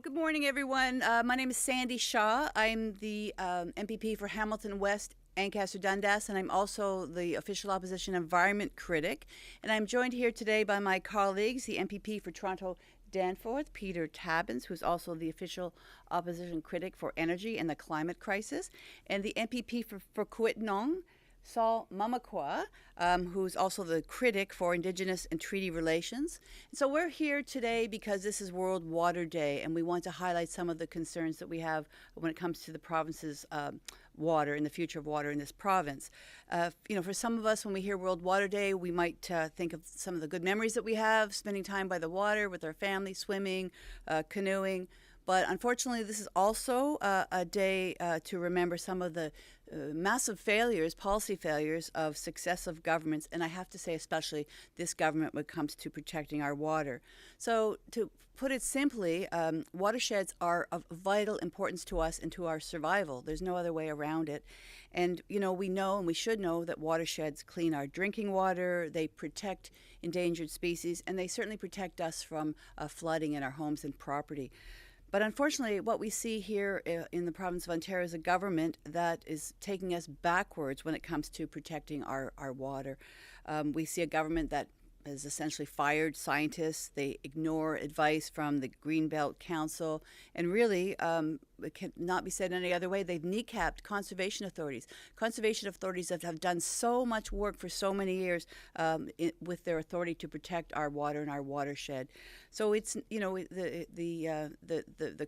Well, good morning, everyone. My name is Sandy Shaw. I'm the MPP for Hamilton West, Ancaster, Dundas, and I'm also the official opposition environment critic. And I'm joined here today by my colleagues, the MPP for Toronto Danforth, Peter Tabbins, who's also the official opposition critic for energy and the climate crisis, and the MPP for Kiiwetinoong, Saul Mamakwa, who's also the critic for Indigenous and treaty relations. And so we're here today because this is World Water Day, and we want to highlight some of the concerns that we have when it comes to the province's water and the future of water in this province. For some of us, when we hear World Water Day, we might think of some of the good memories that we have, spending time by the water with our family, swimming, canoeing. But unfortunately, this is also a day to remember some of the massive failures, policy failures of successive governments, and I have to say especially this government when it comes to protecting our water. So to put it simply, watersheds are of vital importance to us and to our survival. There's no other way around it. And, we know and we should know that watersheds clean our drinking water, they protect endangered species, and they certainly protect us from flooding in our homes and property. But unfortunately, what we see here in the province of Ontario is a government that is taking us backwards when it comes to protecting our water. We see a government that has essentially fired scientists. They ignore advice from the Greenbelt Council, and really, it cannot be said any other way. They've kneecapped conservation authorities. Conservation authorities that have done so much work for so many years with their authority to protect our water and our watershed. So it's the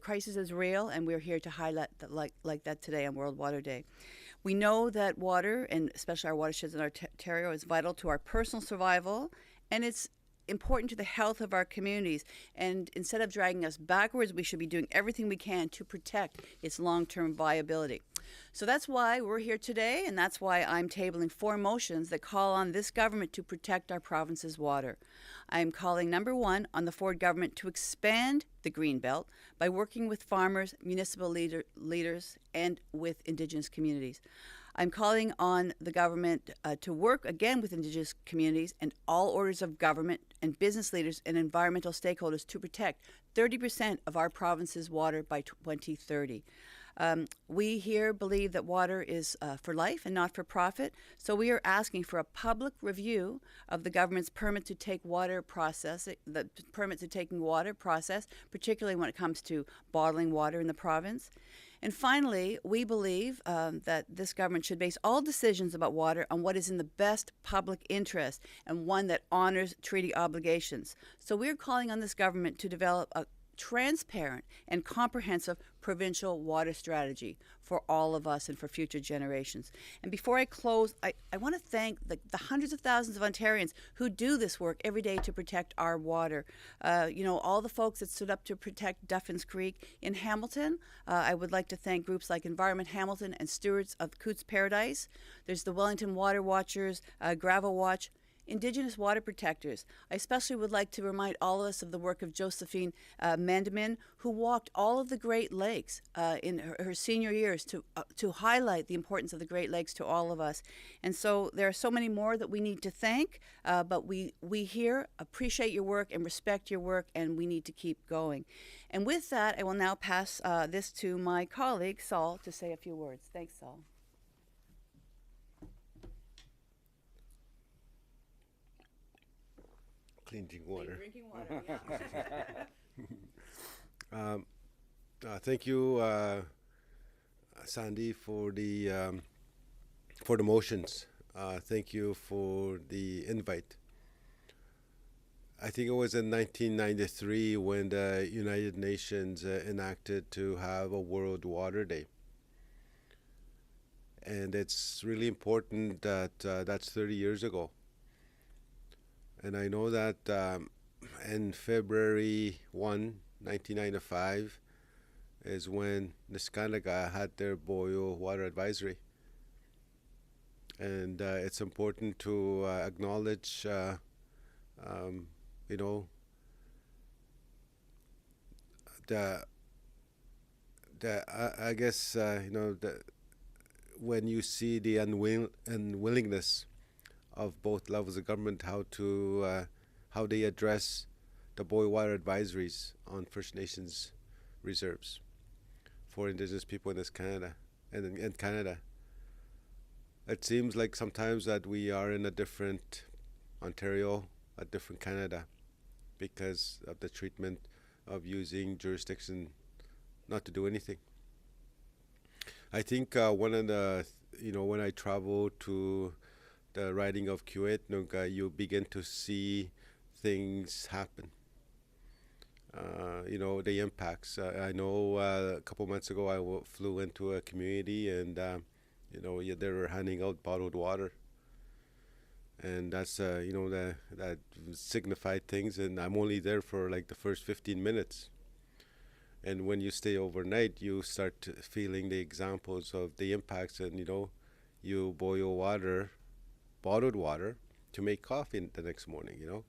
crisis is real, and we're here to highlight that like that today on World Water Day. We know that water, and especially our watersheds in Ontario, is vital to our personal survival, and it's important to the health of our communities. And instead of dragging us backwards, we should be doing everything we can to protect its long-term viability. So that's why we're here today, and that's why I'm tabling 4 motions that call on this government to protect our province's water. I'm calling, number 1, on the Ford government to expand the Greenbelt by working with farmers, municipal leaders, and with Indigenous communities. I'm calling on the government to work again with Indigenous communities and all orders of government and business leaders and environmental stakeholders to protect 30% of our province's water by 2030. We here believe that water is for life and not for profit, so we are asking for a public review of the government's permit to take water process, the permit to taking water process, particularly when it comes to bottling water in the province. And finally, we believe that this government should base all decisions about water on what is in the best public interest and one that honors treaty obligations. So we're calling on this government to develop a transparent and comprehensive provincial water strategy for all of us and for future generations. And before I close, I want to thank the hundreds of thousands of Ontarians who do this work every day to protect our water. All the folks that stood up to protect Duffins Creek in Hamilton. I would like to thank groups like Environment Hamilton and Stewards of Cootes Paradise. There's the Wellington Water Watchers, Gravel Watch, Indigenous water protectors. I especially would like to remind all of us of the work of Josephine Mandamin, who walked all of the Great Lakes in her senior years to highlight the importance of the Great Lakes to all of us. And so there are so many more that we need to thank, but we here appreciate your work and respect your work, and we need to keep going. And with that, I will now pass this to my colleague, Saul, to say a few words. Thanks, Saul. Clean drinking water. Drinking water, yeah. Thank you, Sandy, for the motions. Thank you for the invite. I think it was in 1993 when the United Nations enacted to have a World Water Day. And it's really important that that's 30 years ago. And I know that in February 1, 1995 is when Niskanaga had their boil water advisory. And it's important to acknowledge, when you see the unwillingness of both levels of government, how they address the boil water advisories on First Nations reserves for Indigenous people in this Canada and in Canada. It seems like sometimes that we are in a different Ontario, a different Canada, because of the treatment of using jurisdiction not to do anything. I think one of the, when I travel to the riding of Kiewit, you begin to see things happen. The impacts. I know a couple months ago I flew into a community and, they were handing out bottled water. And that's, that signified things. And I'm only there for like the first 15 minutes. And when you stay overnight, you start feeling the examples of the impacts. And, you boil water, bottled water, to make coffee the next morning,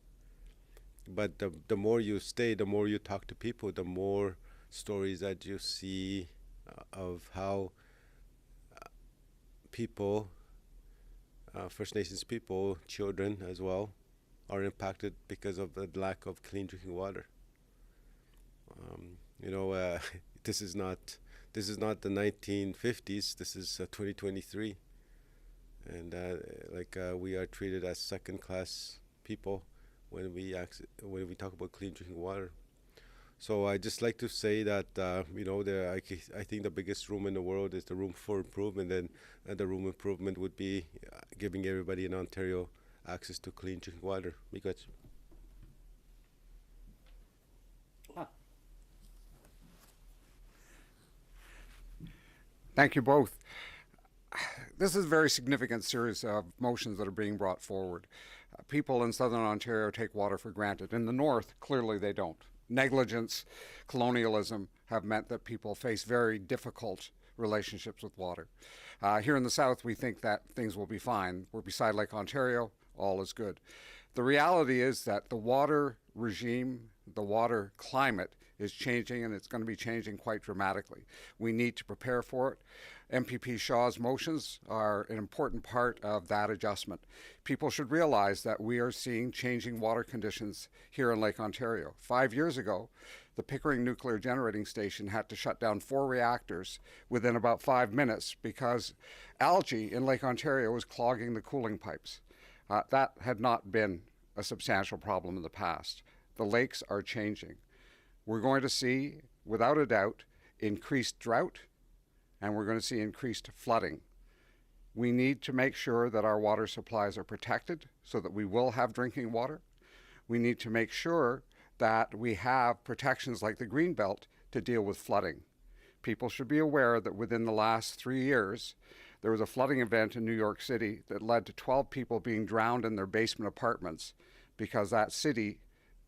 But the more you stay, the more you talk to people, the more stories that you see of how people, First Nations people, children as well, are impacted because of the lack of clean drinking water. This is not the 1950s. This is 2023, and we are treated as second-class people when we talk about clean drinking water. So I just like to say that I think the biggest room in the world is the room for improvement, and the room improvement would be giving everybody in Ontario access to clean drinking water. Because thank you both. This is a very significant series of motions that are being brought forward. People in Southern Ontario take water for granted. In the North, clearly they don't. Negligence, colonialism have meant that people face very difficult relationships with water. Here in the South, we think that things will be fine. We're beside Lake Ontario, all is good. The reality is that the water regime, the water climate is changing, and it's going to be changing quite dramatically. We need to prepare for it. MPP Shaw's motions are an important part of that adjustment. People should realize that we are seeing changing water conditions here in Lake Ontario. 5 years ago, the Pickering Nuclear Generating Station had to shut down 4 reactors within about 5 minutes because algae in Lake Ontario was clogging the cooling pipes. That had not been a substantial problem in the past. The lakes are changing. We're going to see, without a doubt, increased drought, and we're going to see increased flooding. We need to make sure that our water supplies are protected so that we will have drinking water. We need to make sure that we have protections like the Greenbelt to deal with flooding. People should be aware that within the last 3 years, there was a flooding event in New York City that led to 12 people being drowned in their basement apartments because that city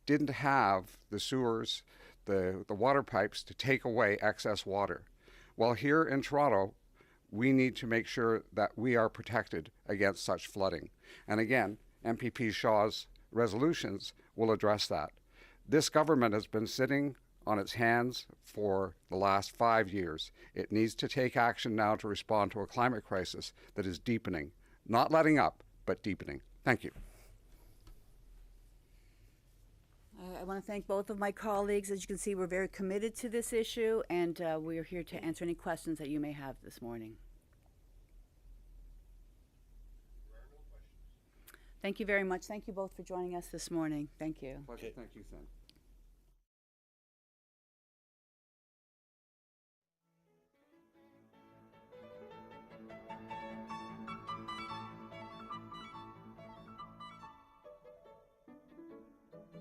didn't have the sewers, the water pipes to take away excess water. Well, here in Toronto, we need to make sure that we are protected against such flooding. And again, MPP Shaw's resolutions will address that. This government has been sitting on its hands for the last 5 years. It needs to take action now to respond to a climate crisis that is deepening, not letting up, but deepening. Thank you. I want to thank both of my colleagues. As you can see, we're very committed to this issue, and we are here to answer any questions that you may have this morning. Thank you very much. Thank you both for joining us this morning. Thank you. Pleasure. Thank you, Sam.